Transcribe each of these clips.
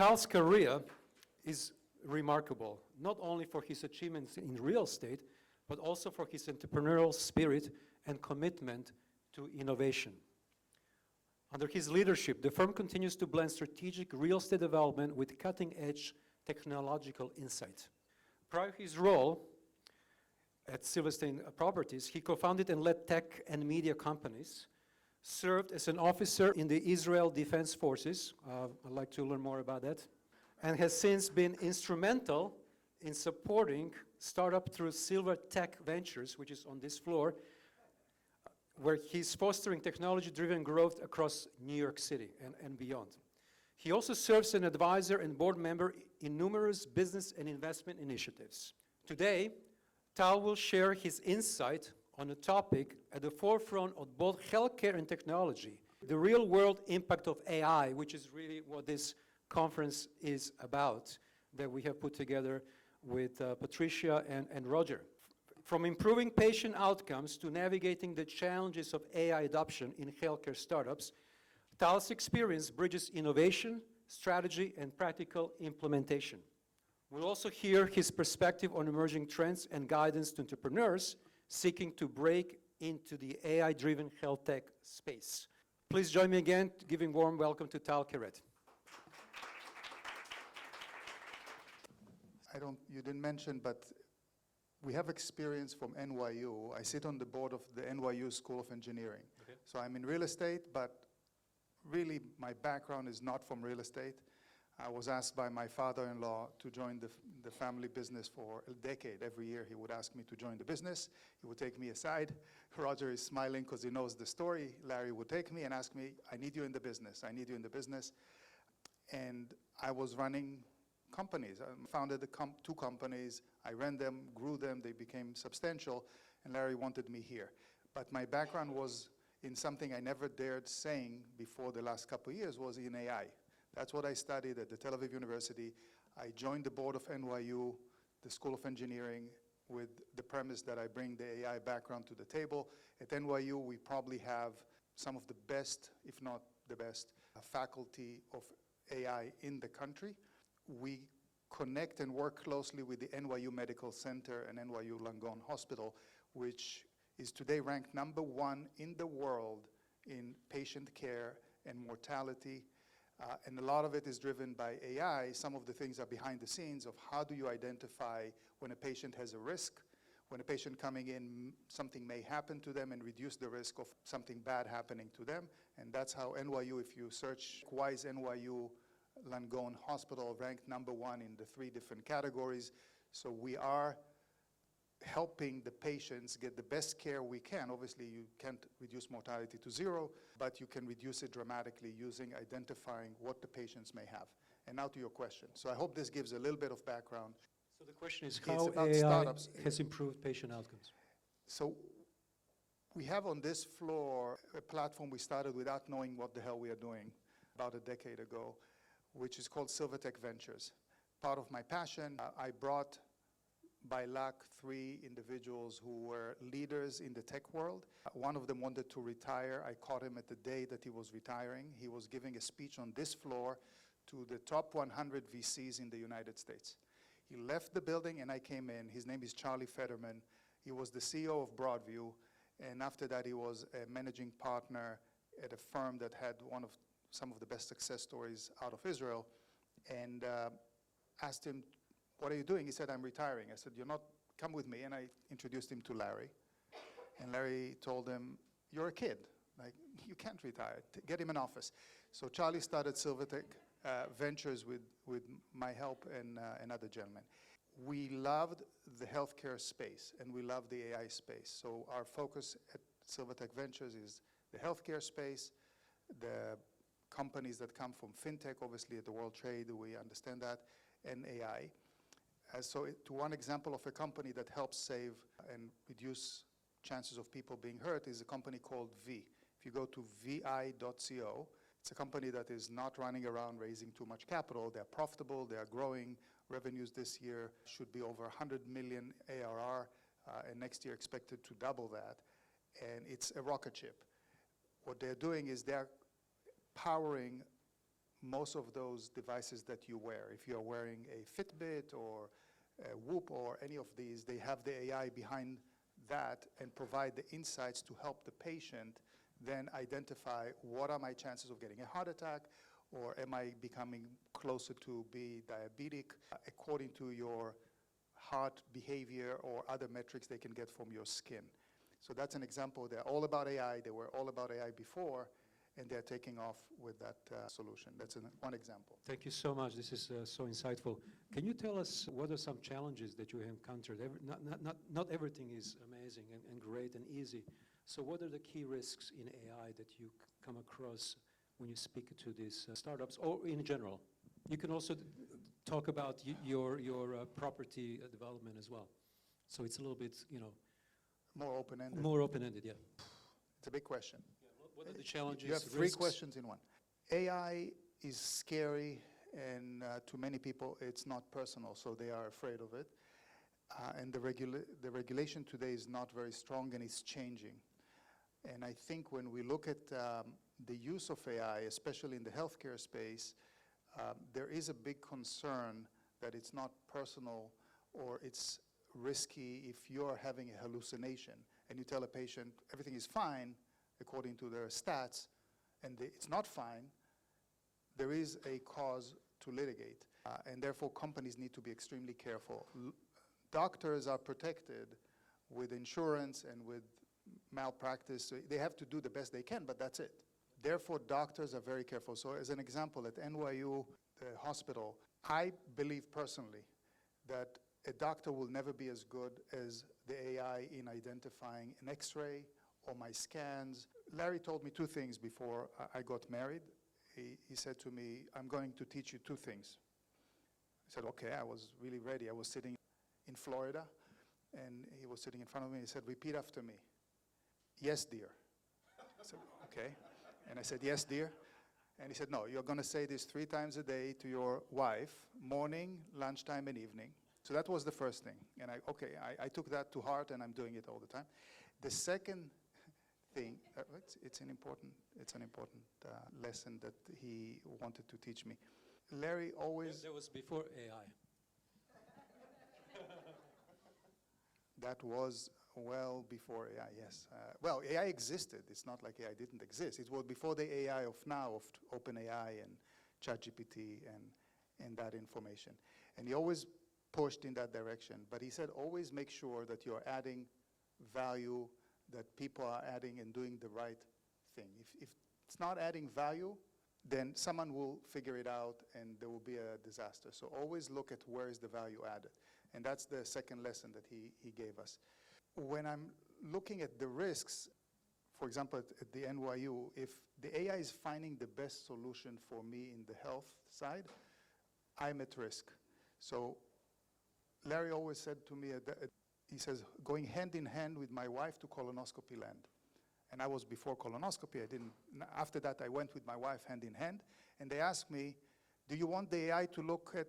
Tal's career is remarkable, not only for his achievements in real estate, but also for his entrepreneurial spirit and commitment to innovation. Under his leadership, the firm continues to blend strategic real estate development with cutting-edge technological insight. Prior to his role at Silverstein Properties, he co-founded and led tech and media companies, served as an officer in the Israel Defense Forces, I'd like to learn more about that, and has since been instrumental in supporting startup through SilverTech Ventures, which is on this floor, where he's fostering technology-driven growth across New York City and beyond. He also serves as an advisor and board member in numerous business and investment initiatives. Today, Tal will share his insight on a topic at the forefront of both healthcare and technology, the real-world impact of AI, which is really what this conference is about, that we have put together with Patricia and Roger. From improving patient outcomes to navigating the challenges of AI adoption in healthcare startups, Tal's experience bridges innovation, strategy, and practical implementation. We'll also hear his perspective on emerging trends and guidance to entrepreneurs seeking to break into the AI-driven health tech space. Please join me again to giving warm welcome to Tal Kerret. You didn't mention, but we have experience from NYU. I sit on the board of the NYU School of Engineering. Okay. So I'm in real estate, but really my background is not from real estate. I was asked by my father-in-law to join the family business for a decade. Every year he would ask me to join the business. He would take me aside. Roger is smiling because he knows the story. Larry would take me and ask me, I need you in the business. I need you in the business. And I was running companies. I founded two companies. I ran them, grew them. They became substantial. And Larry wanted me here. But my background was in something I never dared saying before the last couple of years, was in AI. That's what I studied at the Tel Aviv University. I joined the board of NYU, the School of Engineering, with the premise that I bring the AI background to the table. At NYU, we probably have some of the best, if not the best, faculty of AI in the country. We connect and work closely with the NYU Medical Center and NYU Langone Hospital, which is today ranked #1 in the world in patient care and mortality. And a lot of it is driven by AI. Some of the things are behind the scenes of how do you identify when a patient has a risk, when a patient coming in, something may happen to them, and reduce the risk of something bad happening to them. And that's how NYU, if you search why is NYU Langone Hospital ranked #1 in the 3 different categories. So we are helping the patients get the best care we can. Obviously, you can't reduce mortality to 0, but you can reduce it dramatically using identifying what the patients may have. And now to your question. So I hope this gives a little bit of background. So the question is how AI has improved patient outcomes. So we have on this floor a platform we started without knowing what the hell we are doing about a decade ago, which is called SilverTech Ventures. Part of my passion, I brought by luck 3 individuals who were leaders in the tech world. One of them wanted to retire. I caught him at the day that he was retiring. He was giving a speech on this floor to the top 100 VCs in the United States. He left the building and I came in. His name is Charlie Federman. He was the CEO of Broadview, and after that he was a managing partner at a firm that had some of the best success stories out of Israel, and asked him, what are you doing? He said, I'm retiring. I said, come with me. And I introduced him to Larry. And Larry told him, you're a kid. Like, you can't retire. Get him an office. So Charlie started SilverTech Ventures with my help and another gentleman. We loved the healthcare space and we love the AI space. So our focus at SilverTech Ventures is the healthcare space, the companies that come from fintech, obviously at the World Trade, we understand that, and AI. So to one example of a company that helps save and reduce chances of people being hurt is a company called V. If you go to vi.co, it's a company that is not running around raising too much capital. They're profitable, they are growing. Revenues this year should be over 100 million ARR, and next year expected to double that. And it's a rocket ship. What they're doing is they're powering most of those devices that you wear. If you're wearing a Fitbit or a Whoop or any of these, they have the AI behind that and provide the insights to help the patient then identify what are my chances of getting a heart attack, or am I becoming closer to be diabetic, according to your heart behavior or other metrics they can get from your skin. So that's an example. They're all about AI. They were all about AI before, and they're taking off with that solution. That's one example. Thank you so much. This is so insightful. Can you tell us what are some challenges that you have encountered? Not everything is amazing and great and easy. So what are the key risks in AI that you come across when you speak to these startups, or in general? You can also talk about your property development as well. So it's a little bit, More open-ended. more open-ended, yeah. It's a big question. Yeah, what are the challenges? You have three risks? questions in one. AI is scary, and to many people it's not personal, so they are afraid of it. And the regulation today is not very strong, and it's changing. And I think when we look at the use of AI, especially in the healthcare space, there is a big concern that it's not personal, or it's risky if you're having a hallucination and you tell a patient everything is fine according to their stats, and it's not fine. There is a cause to litigate, and therefore companies need to be extremely careful. Doctors are protected with insurance and with malpractice. So they have to do the best they can, but that's it. Therefore, doctors are very careful. So as an example, at NYU hospital, I believe personally that a doctor will never be as good as the AI in identifying an X-ray or my scans. Larry told me two things before I got married. He said to me, I'm going to teach you two things. I said, okay, I was really ready. I was sitting in Florida, and he was sitting in front of me. He said, repeat after me. Yes, dear. I said, okay. And I said, yes, dear. And he said, no, you're going to say this 3 times a day to your wife, morning, lunchtime, and evening. So that was the first thing. And I took that to heart, and I'm doing it all the time. The second thing, it's an important lesson that he wanted to teach me. Larry always... That was before AI. That was well before AI, yes. Well, AI existed. It's not like AI didn't exist. It was before the AI of now, of OpenAI and ChatGPT and that information. And he always pushed in that direction. But he said, always make sure that you're adding value, that people are adding and doing the right thing. If it's not adding value, then someone will figure it out and there will be a disaster. So always look at where is the value added. And that's the second lesson that he gave us. When I'm looking at the risks, for example, at the NYU, if the AI is finding the best solution for me in the health side, I'm at risk. So Larry always said to me, he says, going hand in hand with my wife to colonoscopy land. And I was before colonoscopy. After that, I went with my wife hand in hand, and they asked me, do you want the AI to look at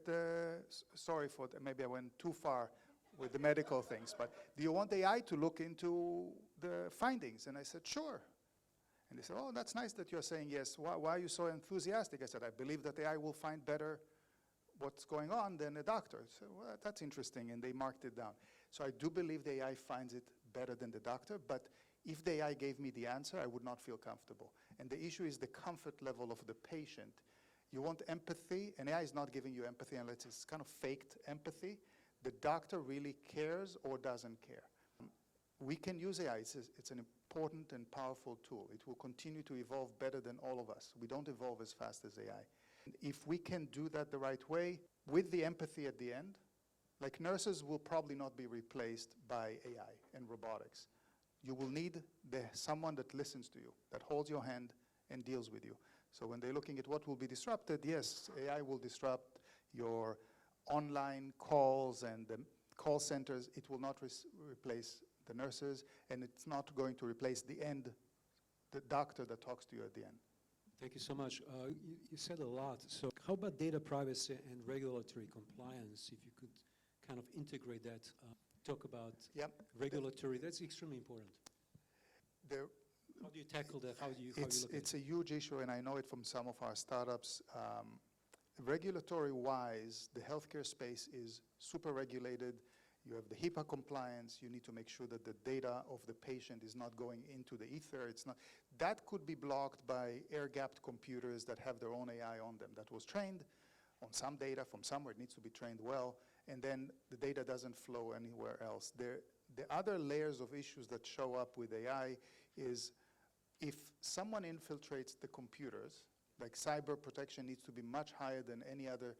sorry for maybe I went too far with the medical things, but do you want the AI to look into the findings? And I said, sure. And they said, oh, that's nice that you're saying yes. Why are you so enthusiastic? I said, I believe that the AI will find better what's going on than a doctor. I said, well, that's interesting, and they marked it down. So I do believe the AI finds it better than the doctor, but if the AI gave me the answer, I would not feel comfortable. And the issue is the comfort level of the patient. You want empathy, and AI is not giving you empathy unless it's kind of faked empathy. The doctor really cares or doesn't care. We can use AI. It's an important and powerful tool. It will continue to evolve better than all of us. We don't evolve as fast as AI. If we can do that the right way, with the empathy at the end, like nurses will probably not be replaced by AI and robotics. You will need someone that listens to you, that holds your hand and deals with you. So when they're looking at what will be disrupted, yes, AI will disrupt your online calls and the call centers. It will not replace the nurses, and it's not going to replace the doctor that talks to you at the end. Thank you so much. You said a lot. So how about data privacy and regulatory compliance? If you could kind of integrate that, talk about regulatory, that's extremely important. How do you tackle that? How do you look at It's a huge issue, and I know it from some of our startups. Regulatory-wise, the healthcare space is super regulated. You have the HIPAA compliance. You need to make sure that the data of the patient is not going into the ether. It's not. That could be blocked by air-gapped computers that have their own AI on them that was trained on some data from somewhere. It needs to be trained well, and then the data doesn't flow anywhere else. The other layers of issues that show up with AI is if someone infiltrates the computers, like cyber protection needs to be much higher than any other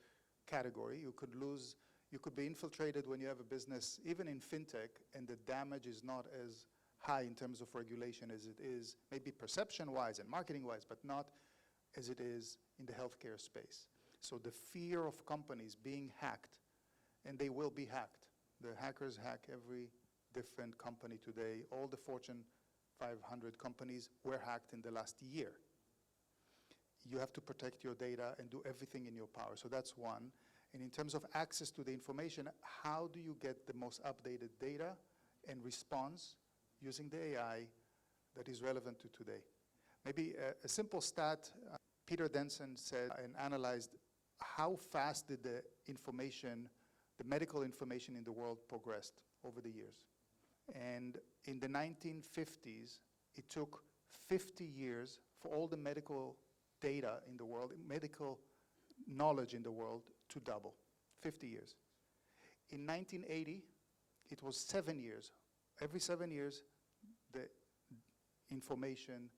category. You could be infiltrated when you have a business, even in fintech, and the damage is not as high in terms of regulation as it is, maybe perception-wise and marketing-wise, but not as it is in the healthcare space. So the fear of companies being hacked, and they will be hacked. The hackers hack every different company today. All the Fortune 500 companies were hacked in the last year. You have to protect your data and do everything in your power. So that's one. And in terms of access to the information, how do you get the most updated data and response using the AI that is relevant to today? Maybe a simple stat, Peter Denson said and analyzed how fast did the information, the medical information in the world progressed over the years. And in the 1950s, it took 50 years for all the medical data in the world, medical knowledge in the world to double, 50 years. In 1980, it was 7 years. Every 7 years, the information,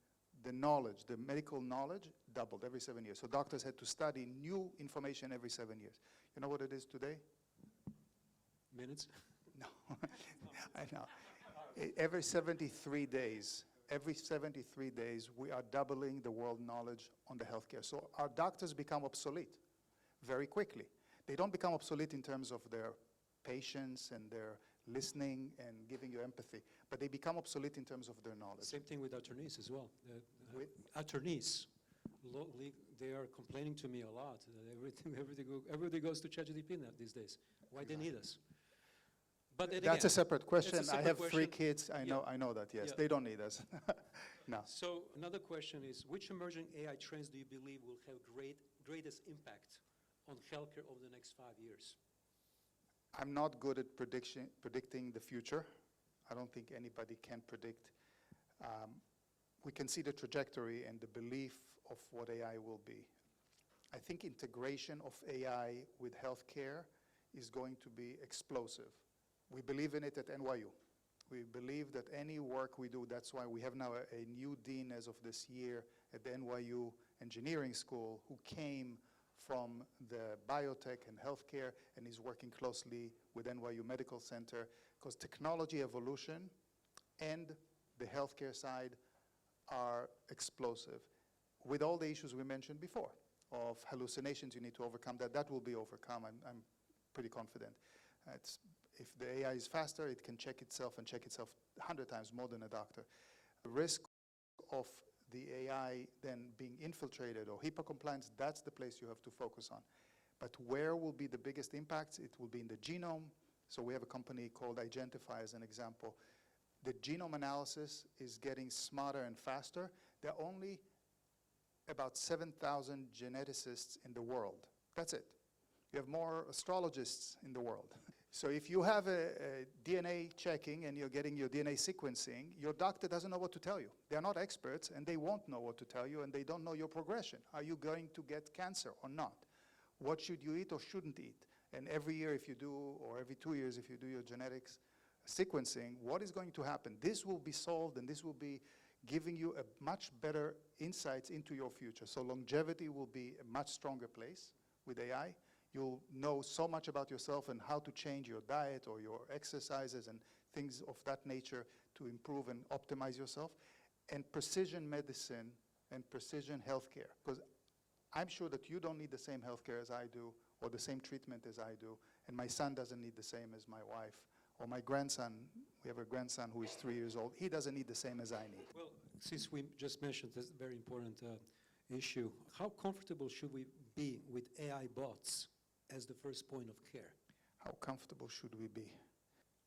the knowledge, the medical knowledge doubled every 7 years. So doctors had to study new information every 7 years. You know what it is today? Minutes? No, I know. Every 73 days, we are doubling the world knowledge on the healthcare. So our doctors become obsolete very quickly. They don't become obsolete in terms of their patience and their listening and giving you empathy, but they become obsolete in terms of their knowledge. Same thing with attorneys as well. Attorneys, they are complaining to me a lot. Everybody goes to ChatGPT now these days. Why they need us? But that's a separate question. A separate I have question. 3 kids. I know that, yes. Yeah. They don't need us. No. So another question is, which emerging AI trends do you believe will have greatest impact on healthcare over the next 5 years? I'm not good at predicting the future. I don't think anybody can predict. We can see the trajectory and the belief of what AI will be. I think integration of AI with healthcare is going to be explosive. We believe in it at NYU. We believe that any work we do, that's why we have now a new dean as of this year at the NYU Engineering School who came from the biotech and healthcare and is working closely with NYU Medical Center, because technology evolution and the healthcare side are explosive. With all the issues we mentioned before of hallucinations, you need to overcome that. That will be overcome, I'm pretty confident. If the AI is faster, it can check itself 100 times more than a doctor. The risk of the AI then being infiltrated or HIPAA compliance, that's the place you have to focus on. But where will be the biggest impacts? It will be in the genome. So we have a company called Identify as an example. The genome analysis is getting smarter and faster. There are only about 7,000 geneticists in the world. That's it. You have more astrologists in the world. So if you have a DNA checking and you're getting your DNA sequencing, your doctor doesn't know what to tell you. They're not experts, and they won't know what to tell you, and they don't know your progression. Are you going to get cancer or not? What should you eat or shouldn't eat? And every year if you do, or every 2 years if you do your genetics sequencing, what is going to happen? This will be solved, and this will be giving you a much better insights into your future. So longevity will be a much stronger place with AI. You'll know so much about yourself and how to change your diet or your exercises and things of that nature to improve and optimize yourself. And precision medicine and precision healthcare, because I'm sure that you don't need the same healthcare as I do or the same treatment as I do, and my son doesn't need the same as my wife, or my grandson. We have a grandson who is 3 years old. He doesn't need the same as I need. Well, since we just mentioned this very important issue, how comfortable should we be with AI bots as the first point of care? How comfortable should we be?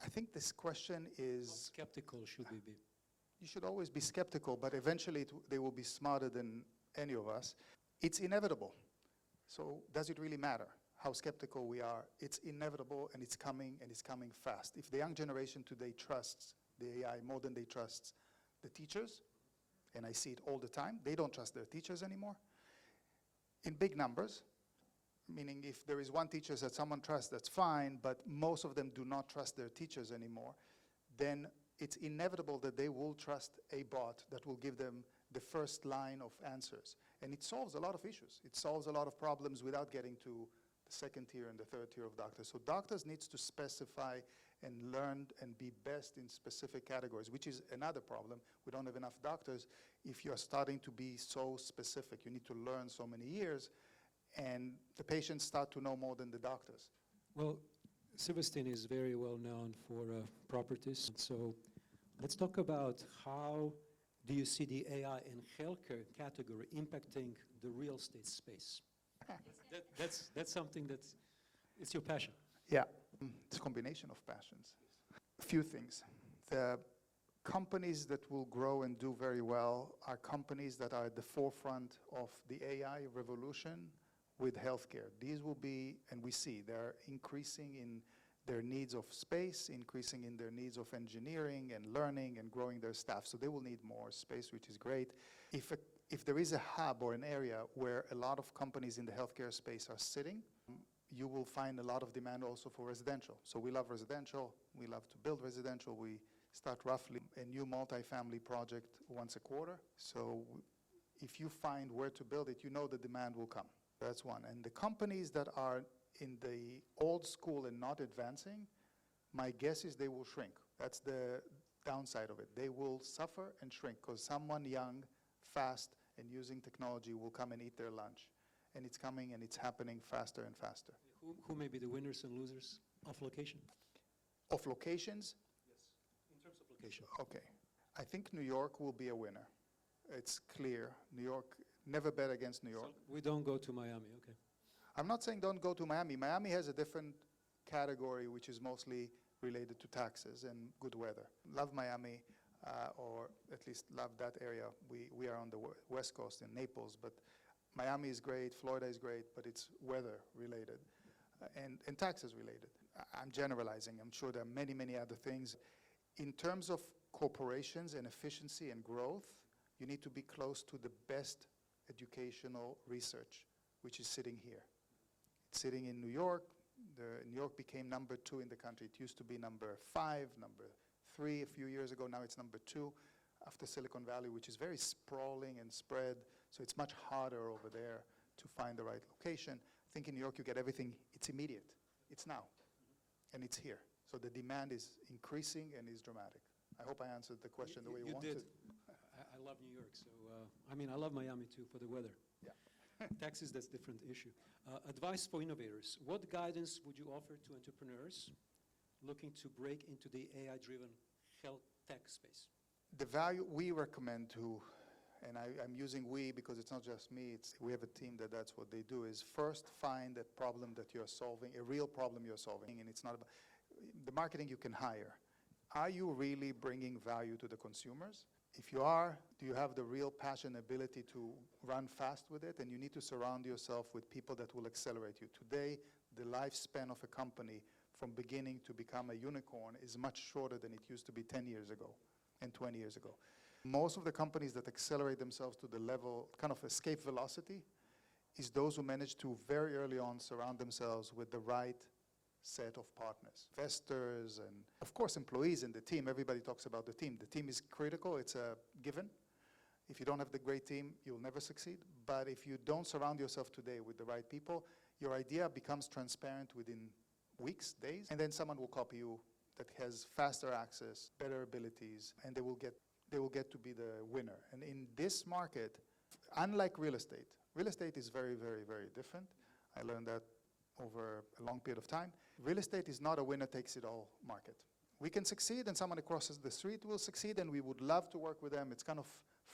I think this question is... How skeptical should we be? you should always be skeptical, but eventually they will be smarter than any of us. It's inevitable. So does it really matter how skeptical we are? It's inevitable, and it's coming fast. If the young generation today trusts the AI more than they trust the teachers, and I see it all the time, they don't trust their teachers anymore, in big numbers, meaning if there is one teacher that someone trusts, that's fine, but most of them do not trust their teachers anymore, then it's inevitable that they will trust a bot that will give them the first line of answers. And it solves a lot of issues. It solves a lot of problems without getting to the second tier and the third tier of doctors. So doctors need to specify and learn and be best in specific categories, which is another problem. We don't have enough doctors. If you're starting to be so specific, you need to learn so many years, and the patients start to know more than the doctors. Well, Silverstein is very well known for properties. So let's talk about how do you see the AI and healthcare category impacting the real estate space? That's something it's your passion. Yeah, it's a combination of passions. A few things. The companies that will grow and do very well are companies that are at the forefront of the AI revolution with healthcare. These will be, and we see, they're increasing in their needs of space, increasing in their needs of engineering and learning and growing their staff. So they will need more space, which is great. If there is a hub or an area where a lot of companies in the healthcare space are sitting, you will find a lot of demand also for residential. So we love residential. We love to build residential. We start roughly a new multifamily project once a quarter. So if you find where to build it, you know the demand will come. That's one. And the companies that are in the old school and not advancing, my guess is they will shrink. That's the downside of it. They will suffer and shrink because someone young, fast, and using technology will come and eat their lunch. And it's coming and it's happening faster and faster. Who may be the winners and losers of location? Of locations? Yes, in terms of location. Okay. I think New York will be a winner. It's clear. New York, never bet against New York. So we don't go to Miami, okay. I'm not saying don't go to Miami. Miami has a different category, which is mostly related to taxes and good weather. Love Miami, or at least love that area. We are on the West Coast in Naples, but Miami is great, Florida is great, but it's weather related and taxes related. I'm generalizing. I'm sure there are many, many other things. In terms of corporations and efficiency and growth, you need to be close to the best educational research, which is sitting here. It's sitting in New York. New York became number 2 in the country. It used to be number 5, number 3 a few years ago. Now it's number 2 after Silicon Valley, which is very sprawling and spread. So it's much harder over there to find the right location. I think in New York you get everything. It's immediate. It's now. And it's here. So the demand is increasing and is dramatic. I hope I answered the question the way you wanted. You did. I love New York. So, I love Miami too for the weather. Yeah. Taxes, that's a different issue. Advice for innovators. What guidance would you offer to entrepreneurs looking to break into the AI-driven health tech space? The value we recommend to, and I'm using we because it's not just me, we have a team that's what they do, is first find a problem that you're solving, a real problem you're solving, and it's not about, the marketing you can hire. Are you really bringing value to the consumers? If you are, do you have the real passion, ability to run fast with it? And you need to surround yourself with people that will accelerate you. Today, the lifespan of a company from beginning to become a unicorn is much shorter than it used to be 10 years ago and 20 years ago. Most of the companies that accelerate themselves to the level, kind of escape velocity, is those who manage to very early on surround themselves with the right set of partners, investors, and of course employees and the team. Everybody talks about the team. The team is critical. It's a given. If you don't have the great team, you'll never succeed. But if you don't surround yourself today with the right people, your idea becomes transparent within weeks, days, and then someone will copy you that has faster access, better abilities, and they will get to be the winner. And in this market, unlike real estate is very, very, very different. I learned that over a long period of time. Real estate is not a winner-takes-it-all market. We can succeed, and someone across the street will succeed, and we would love to work with them. It's kind of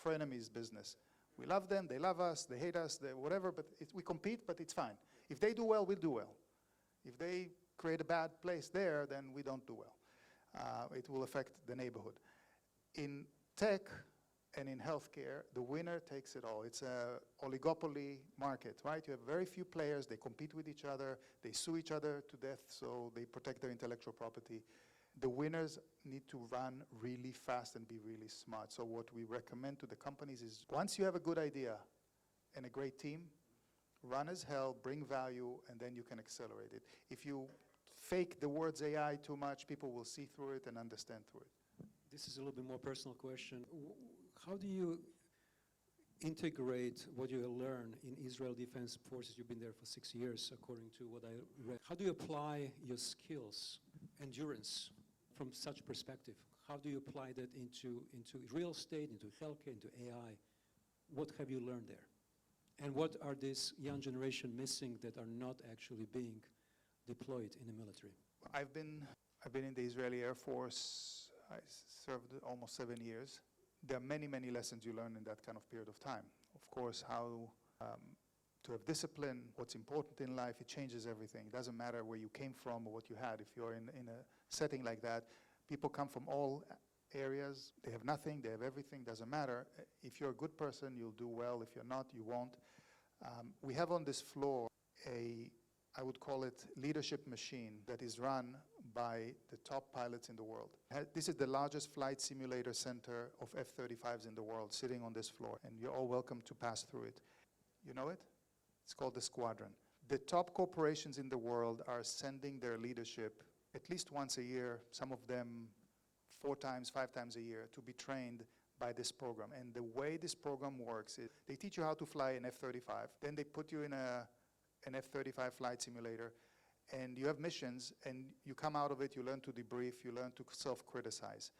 frenemies business. We love them, they love us, they hate us, whatever, but we compete, but it's fine. If they do well, we'll do well. If they create a bad place there, then we don't do well. It will affect the neighborhood. In tech and in healthcare, the winner takes it all. It's a oligopoly market, right? You have very few players, they compete with each other, they sue each other to death, so they protect their intellectual property. The winners need to run really fast and be really smart. So what we recommend to the companies is, once you have a good idea and a great team, run as hell, bring value, and then you can accelerate it. If you fake the words AI too much, people will see through it and understand through it. This is a little bit more personal question. How do you integrate what you learn in Israel Defense Forces? You've been there for 6 years, according to what I read. How do you apply your skills, endurance, from such perspective? How do you apply that into real estate, into healthcare, into AI? What have you learned there? And what are this young generation missing that are not actually being deployed in the military? I've been in the Israeli Air Force. I served almost 7 years. There are many, many lessons you learn in that kind of period of time. Of course, how to have discipline, what's important in life, it changes everything. It doesn't matter where you came from or what you had. If you're in a setting like that, people come from all areas. They have nothing, they have everything, doesn't matter. If you're a good person, you'll do well. If you're not, you won't. We have on this floor I would call it leadership machine that is run by the top pilots in the world. This is the largest flight simulator center of F-35s in the world, sitting on this floor, and you're all welcome to pass through it. You know it? It's called the squadron. The top corporations in the world are sending their leadership at least once a year, some of them 4 times, 5 times a year, to be trained by this program. And the way this program works is they teach you how to fly an F-35, then they put you in an F-35 flight simulator, and you have missions, and you come out of it, you learn to debrief, you learn to self-criticize.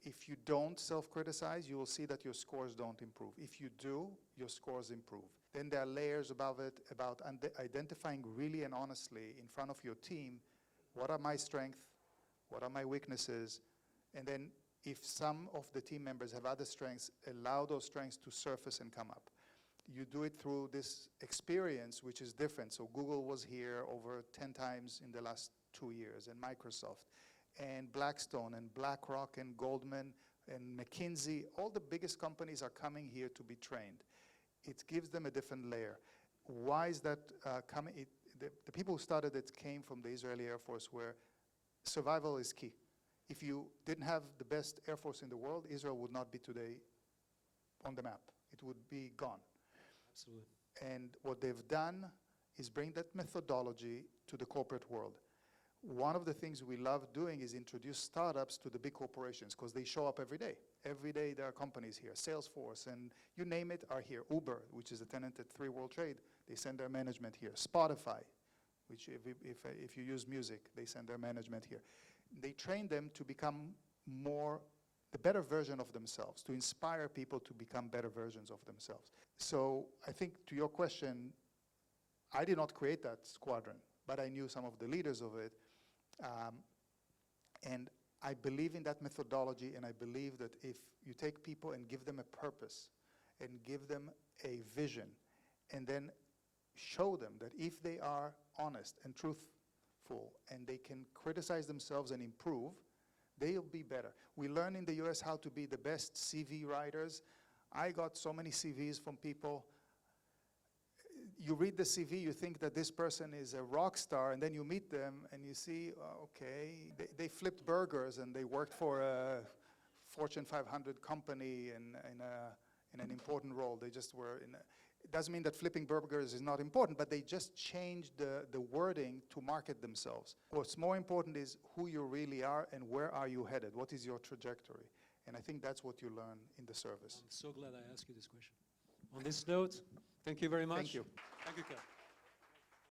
If you don't self-criticize, you will see that your scores don't improve. If you do, your scores improve. Then there are layers above it about identifying really and honestly in front of your team, what are my strengths, what are my weaknesses, and then if some of the team members have other strengths, allow those strengths to surface and come up. You do it through this experience, which is different. So Google was here over 10 times in the last 2 years, and Microsoft, and Blackstone, and BlackRock, and Goldman, and McKinsey. All the biggest companies are coming here to be trained. It gives them a different layer. Why is that coming? The people who started it came from the Israeli Air Force, where survival is key. If you didn't have the best Air Force in the world, Israel would not be today on the map. It would be gone. Absolutely. And what they've done is bring that methodology to the corporate world. One of the things we love doing is introduce startups to the big corporations, because they show up every day. Every day there are companies here. Salesforce and you name it are here. Uber, which is a tenant at 3 World Trade, they send their management here. Spotify, which if you use music, they send their management here. They train them to become the better version of themselves, to inspire people to become better versions of themselves. So I think to your question, I did not create that squadron, but I knew some of the leaders of it. And I believe in that methodology, and I believe that if you take people and give them a purpose and give them a vision, and then show them that if they are honest and truthful and they can criticize themselves and improve, they'll be better. We learn in the US how to be the best CV writers. I got so many CVs from people. You read the CV, you think that this person is a rock star, and then you meet them and you see, okay, they flipped burgers and they worked for a Fortune 500 company in an important role. They just were in it doesn't mean that flipping burgers is not important, but they just changed the wording to market themselves. What's more important is who you really are and where are you headed? What is your trajectory? And I think that's what you learn in the service. I'm so glad I asked you this question. On this note, thank you very much. Thank you. Thank you, Kel.